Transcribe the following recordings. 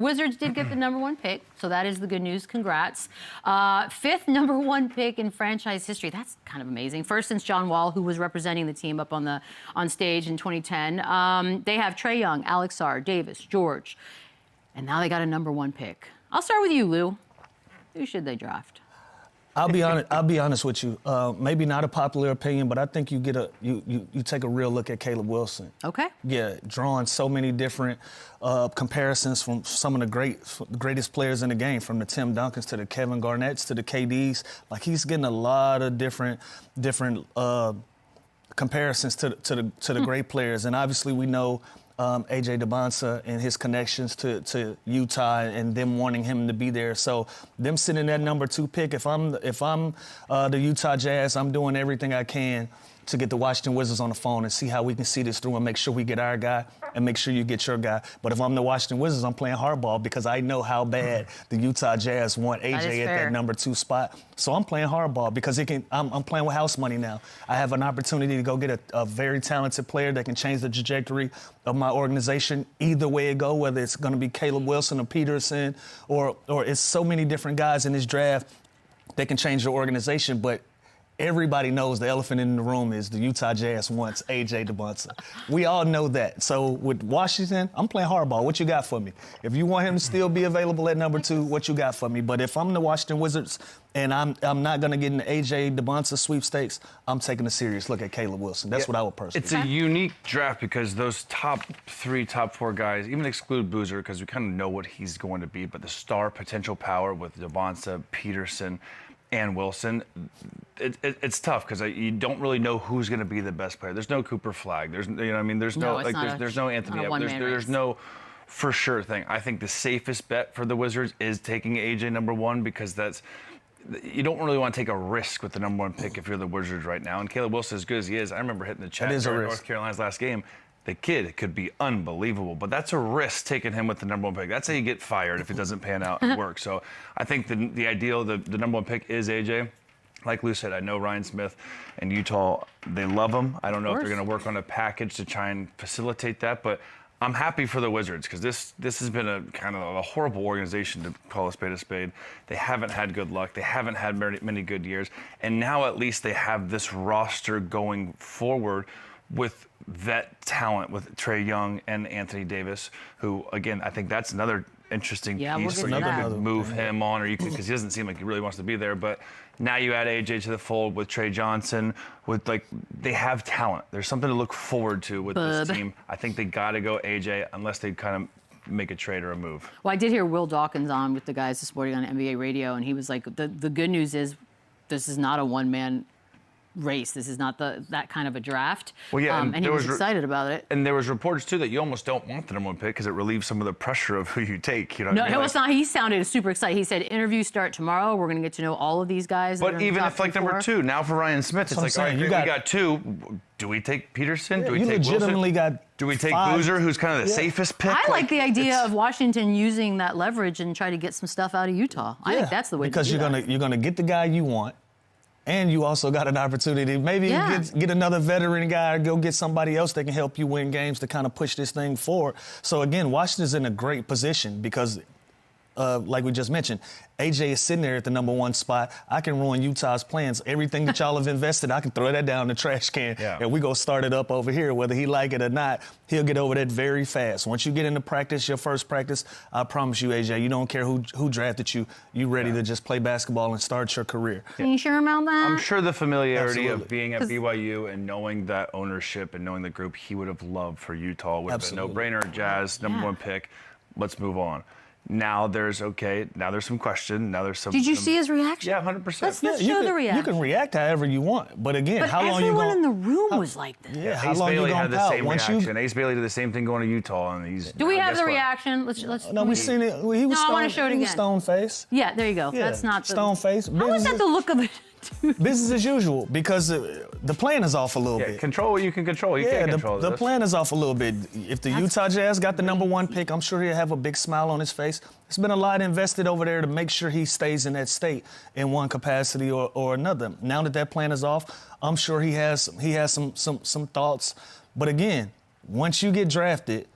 Wizards did get the #1 pick, so that is the good news. Congrats. Fifth #1 pick in franchise history. That's kind of amazing. First since John Wall, who was representing the team up on stage in 2010. They have Trae Young, Alex Sarr, Davis, George, and now they got a #1 pick. I'll start with you, Lou. Who should they draft? I'll be honest with you. Maybe not a popular opinion, but I think you take a real look at Caleb Wilson. Okay. Yeah, drawing so many different comparisons from some of the greatest players in the game, from the Tim Duncans to the Kevin Garnetts to the KDs. Like, he's getting a lot of different comparisons to the great players, and obviously we know. A.J. DeBonsa and his connections to Utah and them wanting him to be there. So them sitting that #2 pick, if I'm the Utah Jazz, I'm doing everything I can to get the Washington Wizards on the phone and see how we can see this through and make sure we get our guy and make sure you get your guy. But if I'm the Washington Wizards, I'm playing hardball because I know how bad the Utah Jazz want A.J. at that #2 spot. So I'm playing hardball because I'm playing with house money now. I have an opportunity to go get a very talented player that can change the trajectory of my organization either way it go, whether it's going to be Caleb Wilson or Peterson or it's so many different guys in this draft that can change the organization. But everybody knows the elephant in the room is the Utah Jazz wants A.J. DeBonsa. We all know that. So with Washington, I'm playing hardball. What you got for me? If you want him to still be available at #2, what you got for me? But if I'm the Washington Wizards and I'm not going to get in the A.J. DeBonsa sweepstakes, I'm taking a serious look at Caleb Wilson. That's what I would personally do. It's a unique draft because those top 4 guys, even exclude Boozer because we kind of know what he's going to be, but the star potential power with DeBonsa, Peterson, and Wilson, it's tough because you don't really know who's going to be the best player. There's no Cooper Flag. There's no Anthony Edwards. There's no for sure thing. I think the safest bet for the Wizards is taking A.J. #1 because you don't really want to take a risk with the #1 pick if you're the Wizards right now. And Caleb Wilson, as good as he is, I remember hitting the chat during North Carolina's last game. The kid could be unbelievable, but that's a risk taking him with the #1 pick. That's how you get fired if it doesn't pan out and work. So I think the ideal, the #1 pick is A.J. Like Lou said, I know Ryan Smith and Utah, they love him. I don't know if they're going to work on a package to try and facilitate that, but I'm happy for the Wizards because this has been a kind of a horrible organization to call a spade a spade. They haven't had good luck. They haven't had many good years. And now at least they have this roster going forward with vet talent with Trae Young and Anthony Davis, who, again, I think that's another interesting piece where you could move him on, or you could, because he doesn't seem like he really wants to be there. But now you add AJ to the fold with Trey Johnson, they have talent. There's something to look forward to with this team. I think they got to go AJ unless they kind of make a trade or a move. Well, I did hear Will Dawkins on with the guys this morning on NBA radio, and he was like, the good news is this is not a one-man race. This is not that kind of a draft. Well, yeah, and he was excited about it. And there was reports too that you almost don't want the #1 pick because it relieves some of the pressure of who you take. You know, no, it's not. He sounded super excited. He said interviews start tomorrow. We're going to get to know all of these guys. But even if #2 now for Ryan Smith, it's like, all right, we got 2. Do we take Peterson? Do we take Wilson? Do we take Boozer, who's kind of the safest pick? I like the idea of Washington using that leverage and try to get some stuff out of Utah. I think that's the way to do that. Because you're gonna get the guy you want. And you also got an opportunity, maybe get another veteran guy, or go get somebody else that can help you win games to kind of push this thing forward. So, again, Washington's in a great position because, like we just mentioned, AJ is sitting there at the #1 spot. I can ruin Utah's plans. Everything that y'all have invested, I can throw that down in the trash can, and we go start it up over here. Whether he like it or not, he'll get over that very fast. Once you get into practice, your first practice, I promise you, AJ, you don't care who drafted you. You ready to just play basketball and start your career. Are you sure about that? I'm sure the familiarity of being at BYU and knowing that ownership and knowing the group, he would have loved for Utah. Would have been no-brainer, Jazz, #1 pick. Let's move on. Now there's some question. Now there's some. Did you see his reaction? Yeah, 100%. Let's show the reaction. You can react however you want, but again, how long you going? Everyone in the room was like this. Yeah, how long you going to had the same reaction. Ace Bailey did the same thing going to Utah, and he's. Do we have the reaction? Let's. No, we've seen it. He was I want to show it again. He was stone face. Yeah, there you go. Yeah, that's not stone face. How is that the look of it? Business as usual, because the plan is off a little bit. Control what you can control. You can't control the plan is off a little bit. If the Utah Jazz got the #1 pick, I'm sure he'll have a big smile on his face. There's been a lot invested over there to make sure he stays in that state in one capacity or another. Now that plan is off, I'm sure he has some thoughts. But again, once you get drafted,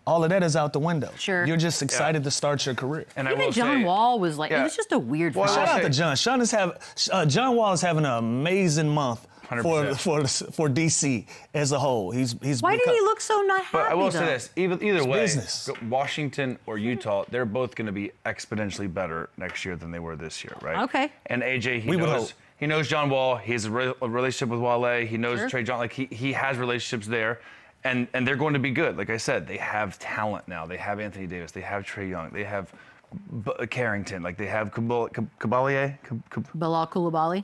all of that is out the window. Sure. You're just excited to start your career. And I Even will John say, Wall was like, it was just a weird. Well, Shout fight. out to John. John Wall is having an amazing month for DC as a whole. Why did he look so not happy? But I will though? say this: either way, business. Washington or Utah, they're both going to be exponentially better next year than they were this year, right? Okay. And AJ, We would hope. he knows John Wall. He has a relationship with Wale. He knows Sure. Trey John. Like he has relationships there, and they're going to be good. Like I said, they have talent now. They have Anthony Davis. They have Trey Young. They have Carrington. Like they have Kabalier. Bilal Coulibaly.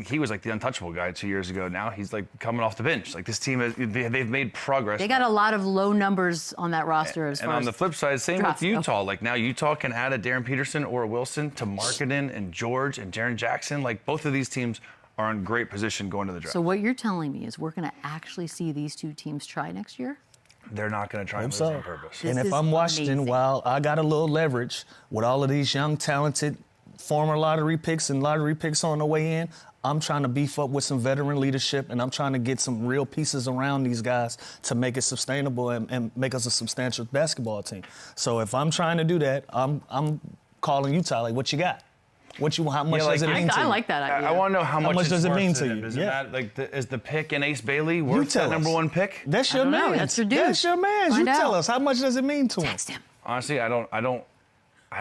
He was like the untouchable guy 2 years ago. Now he's like coming off the bench. Like this team, they've made progress. They got a lot of low numbers on that roster as And far on as the flip side, same drafts with go. Utah. Like now Utah can add a Darren Peterson or a Wilson to Marketing and George and Jaren Jackson. Like both of these teams are in great position going to the draft. So what you're telling me is we're going to actually see these two teams try next year? They're not going to try and lose so. on purpose. This And if is I'm Washington, amazing. while I got a little leverage with all of these young, talented former lottery picks and lottery picks on the way in, I'm trying to beef up with some veteran leadership, and I'm trying to get some real pieces around these guys to make it sustainable and make us a substantial basketball team. So if I'm trying to do that, I'm calling Utah, like, what you got? How much does it mean to I you? like that idea. I want to know how much does it worth mean to him. you? Does Yeah. it matter, like, is the pick in Ace Bailey You worth tell that us. number one pick? That's your don't know. man. That's your dude. That's your man. You Find tell out. us. How much does it mean to him? Text him. Honestly, I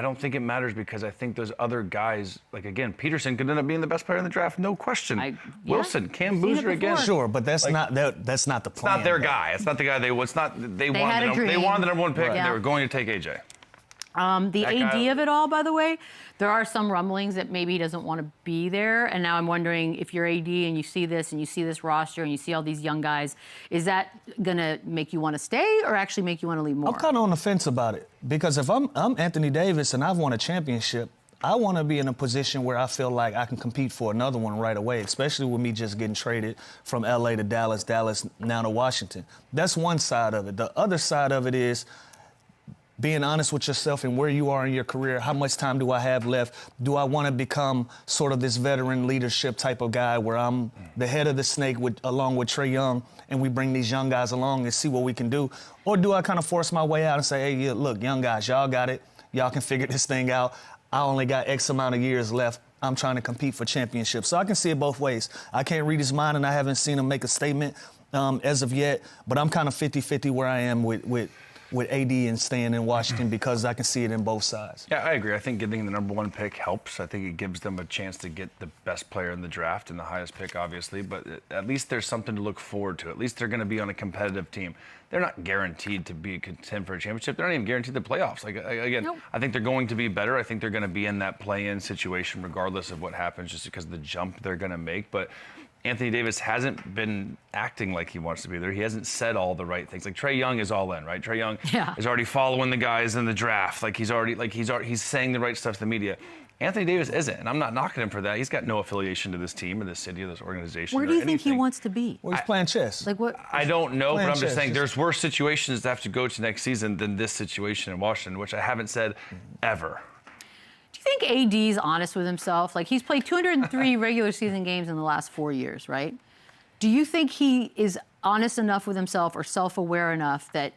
don't think it matters because I think those other guys, like again, Peterson could end up being the best player in the draft, no question. Yeah, Wilson, Cam I've seen it Boozer again. before. Sure, but that's not the plan. It's not their guy. It's not the guy they had a wanted. They dream. wanted the number one pick, Right. and they were going to take AJ. The That AD guy- of it all, by the way, there are some rumblings that maybe he doesn't want to be there. And now I'm wondering if you're AD and you see this roster and you see all these young guys, is that going to make you want to stay or actually make you want to leave more? I'm kind of on the fence about it because if I'm Anthony Davis and I've won a championship, I want to be in a position where I feel like I can compete for another one right away, especially with me just getting traded from LA to Dallas, now to Washington. That's one side of it. The other side of it is being honest with yourself and where you are in your career. How much time do I have left? Do I want to become sort of this veteran leadership type of guy where I'm the head of the snake along with Trey Young and we bring these young guys along and see what we can do? Or do I kind of force my way out and say, hey, yeah, look, young guys, y'all got it. Y'all can figure this thing out. I only got X amount of years left. I'm trying to compete for championships. So I can see it both ways. I can't read his mind, and I haven't seen him make a statement as of yet. But I'm kind of 50-50 where I am with AD and staying in Washington because I can see it in both sides. Yeah, I agree. I think getting the number one pick helps. I think it gives them a chance to get the best player in the draft and the highest pick, obviously. But at least there's something to look forward to. At least they're going to be on a competitive team. They're not guaranteed to be contend for a championship. They're not even guaranteed the playoffs. Like again, Nope. I think they're going to be better. I think they're going to be in that play-in situation regardless of what happens, just because of the jump they're going to make. But Anthony Davis hasn't been acting like he wants to be there. He hasn't said all the right things. Like Trey Young is all in, right? Trey Young is already following the guys in the draft. He's saying the right stuff to the media. Anthony Davis isn't, and I'm not knocking him for that. He's got no affiliation to this team or this city or this organization. Where or do you think he anything. wants to be? Well, he's playing chess. Like what? I don't know, but Playing I'm just chess, saying just- there's worse situations to have to go to next season than this situation in Washington, which I haven't said ever. Do you think AD's honest with himself? Like he's played 203 regular season games in the last 4 years, right? Do you think he is honest enough with himself or self-aware enough that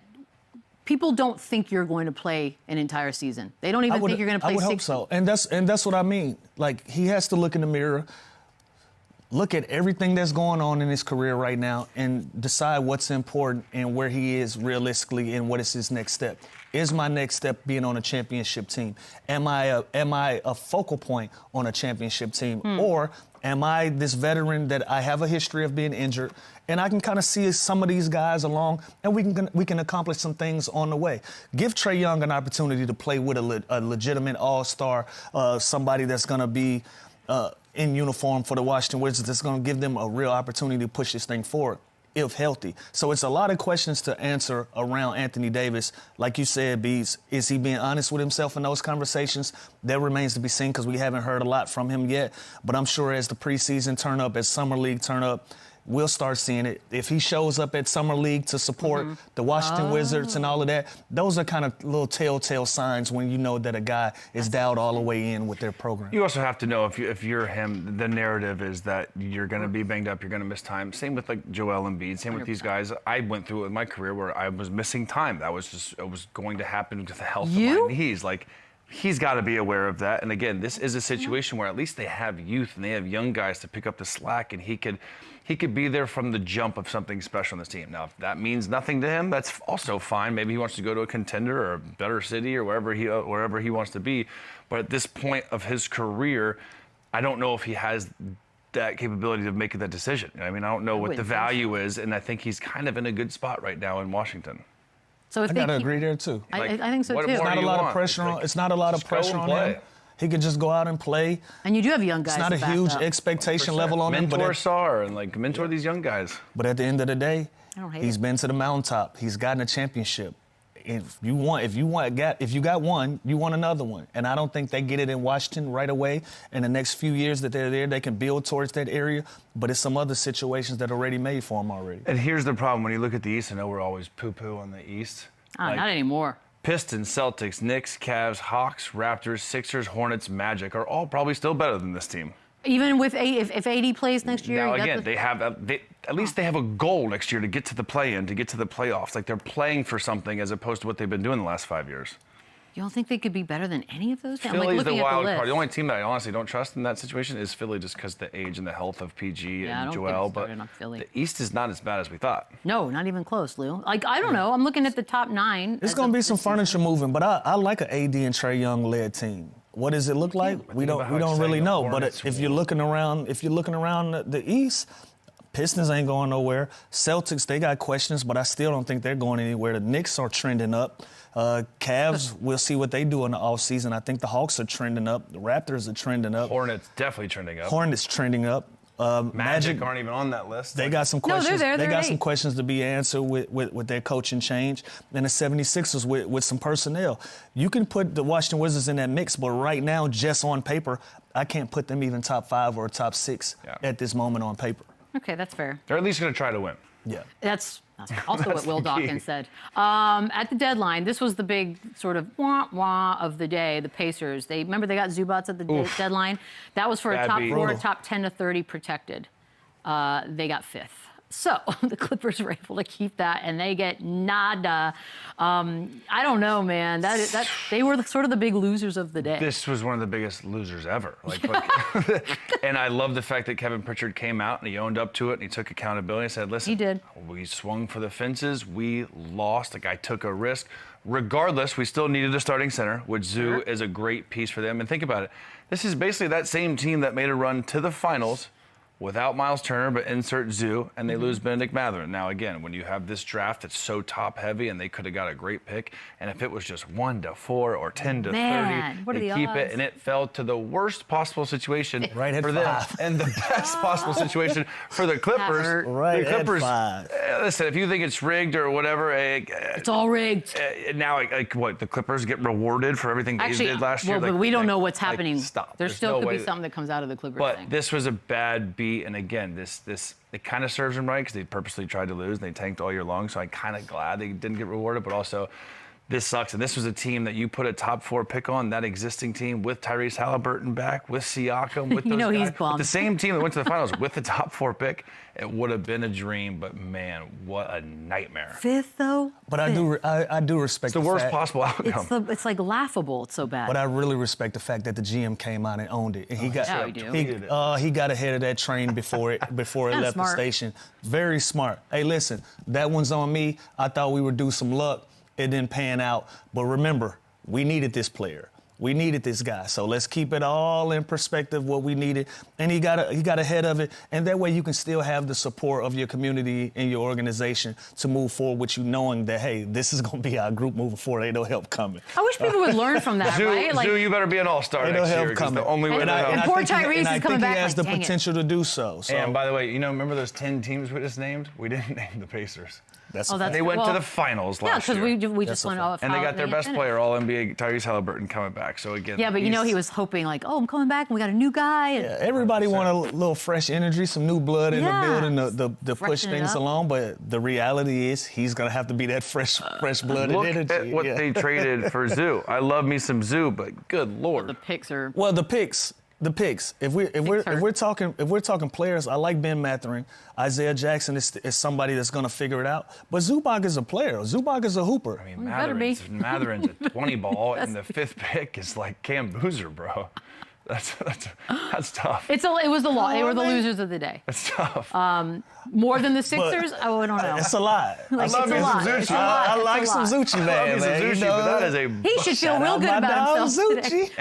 people don't think you're going to play an entire season? They don't even think you're going to play I would 60. hope so. And that's what I mean. Like, he has to look in the mirror, look at everything that's going on in his career right now, and decide what's important and where he is realistically and what is his next step. Is my next step being on a championship team? Am I a focal point on a championship team? Or am I this veteran that I have a history of being injured, and I can kind of see some of these guys along, and we can accomplish some things on the way. Give Trey Young an opportunity to play with a legitimate all-star, somebody that's going to be in uniform for the Washington Wizards, that's going to give them a real opportunity to push this thing forward, if healthy. So it's a lot of questions to answer around Anthony Davis. Like you said, Bees, is he being honest with himself in those conversations? That remains to be seen because we haven't heard a lot from him yet. But I'm sure as the preseason turn up, as Summer League turn up, we'll start seeing it. If he shows up at Summer League to support the Washington Wizards and all of that, those are kind of little telltale signs when you know that a guy is dialed all the way in with their program. You also have to know if you're him, the narrative is that you're going to be banged up, you're going to miss time. Same with like Joel Embiid, same with these guys. I went through it in my career where I was missing time. That was it was going to happen to the health of my knees. Like, he's got to be aware of that. And again, this is a situation where at least they have youth and they have young guys to pick up the slack, and he could be there from the jump of something special on this team. Now, if that means nothing to him, that's also fine. Maybe he wants to go to a contender or a better city or wherever he wants to be. But at this point of his career, I don't know if he has that capability of making that decision. I mean, I don't know what the value is, and I think he's kind of in a good spot right now in Washington. So if I gotta agree there too. I think so too. It's not a lot of pressure on. It's not a lot of pressure on him. He could just go out and play. And you do have young guys. It's not a huge expectation level on him. Mentor Sar and like mentor these young guys. But at the end of the day, he's been to the mountaintop. He's gotten a championship. If you got one, you want another one. And I don't think they get it in Washington right away. In the next few years that they're there, they can build towards that area. But it's some other situations that are already made for them already. And here's the problem. When you look at the East, I know we're always poo-poo on the East. Not anymore. Pistons, Celtics, Knicks, Cavs, Hawks, Raptors, Sixers, Hornets, Magic are all probably still better than this team. Even with if AD plays next year. Now again, they have at least they have a goal next year to get to the play-in, to get to the playoffs. Like, they're playing for something as opposed to what they've been doing the last 5 years. You don't think they could be better than any of those? Philly's the wild card. The only team that I honestly don't trust in that situation is Philly, just because the age and the health of PG and Joel. But the East is not as bad as we thought. No, not even close, Lou. Like, I don't know. I'm looking at the top 9. It's going to be some furniture moving, but I like an AD and Trae Young led team. What does it look like? We don't really know. But if you're looking around the East, Pistons ain't going nowhere. Celtics, they got questions, but I still don't think they're going anywhere. The Knicks are trending up. Cavs, we'll see what they do in the offseason. I think the Hawks are trending up. The Raptors are trending up. Hornets definitely trending up. Hornets trending up. Magic aren't even on that list. They got some questions. They got some questions to be answered with their coaching change. And the 76ers with some personnel. You can put the Washington Wizards in that mix, but right now, just on paper, I can't put them even top 5 or top 6 at this moment on paper. Okay, that's fair. They're at least going to try to win. Yeah. That's also what Will Dawkins said. At the deadline, this was the big sort of wah-wah of the day, the Pacers. Remember they got Zubats at the deadline? That was for a top 4, top 10 to 30 protected. They got 5th. So the Clippers were able to keep that, and they get nada. I don't know, man. They were sort of the big losers of the day. This was one of the biggest losers ever. And I love the fact that Kevin Pritchard came out and he owned up to it and he took accountability and said, listen, he did. We swung for the fences. We lost. The guy took a risk. Regardless, we still needed a starting center, which Zoo is a great piece for them. And think about it. This is basically that same team that made a run to the finals without Miles Turner, but insert Zoo, and they lose Benedict Mathurin. Now, again, when you have this draft that's so top-heavy and they could have got a great pick, and if it was just 1 to 4 or 10 to 30, they keep it, and it fell to the worst possible situation for them and the best possible situation for the Clippers. Right the Clippers, at 5. Listen, if you think it's rigged or whatever, it's all rigged. Now, what, the Clippers get rewarded for everything they did last year? Well, but we don't know what's happening. Stop. There still could be something that comes out of the Clippers thing. But this was a bad beat. And again, it kind of serves them right because they purposely tried to lose and they tanked all year long. So I'm kind of glad they didn't get rewarded. But also, this sucks. And this was a team that you put a top 4 pick on, that existing team with Tyrese Halliburton back, with Siakam, with those guys, he's bummed. with the same team that went to the finals with the top 4 pick. It would have been a dream, but man, what a nightmare. 5th, though? But I do respect the worst possible outcome. It's like laughable. It's so bad. But I really respect the fact that the GM came out and owned it. And he got ahead of that train before it left the station. Very smart. Hey, listen, that one's on me. I thought we would do some luck. It didn't pan out. But remember, we needed this player. We needed this guy. So let's keep it all in perspective, what we needed. And he got ahead of it. And that way you can still have the support of your community and your organization to move forward with you knowing that, hey, this is going to be our group moving forward. Ain't no help coming. I wish people would learn from that, right? Zoo, you better be an all-star next year. It's the only way to help. And poor Tyrese is coming back. He has the potential to do so. And by the way, remember those 10 teams we just named? We didn't name the Pacers. That's Oh, that's They went to well, the finals Yeah, last because year. we That's just a went fact. off. And they how got their best finished. player, All-NBA, Tyrese Halliburton, coming back. So again, Yeah, but you know he was hoping like, oh, I'm coming back and we got a new guy. And Everybody want a little fresh energy, some new blood in Yeah. the building to push Freshen it things up. along. But the reality is he's going to have to be that fresh blood Look and energy. at what they traded for Zoo. I love me some Zoo, but good Lord. the picks are. Well, the picks. If we're talking players, I like Ben Mathurin. Isaiah Jackson is somebody that's going to figure it out. But Zubac is a player. Zubac is a hooper. I mean, better be. Mathurin's a 20 ball, and the 5th pick is like Cam Boozer, bro. That's tough. It was the law. They were the man. losers of the day. That's tough. More than the Sixers? Oh, I don't know. It's a lot. Like, love it's me a some lot. Zucci. It's a lot. I It's a like some lot. Zucci, man. I love me some man. Zucci, You know, but that is a He should feel shout real out good my about dog, himself today. Zucci.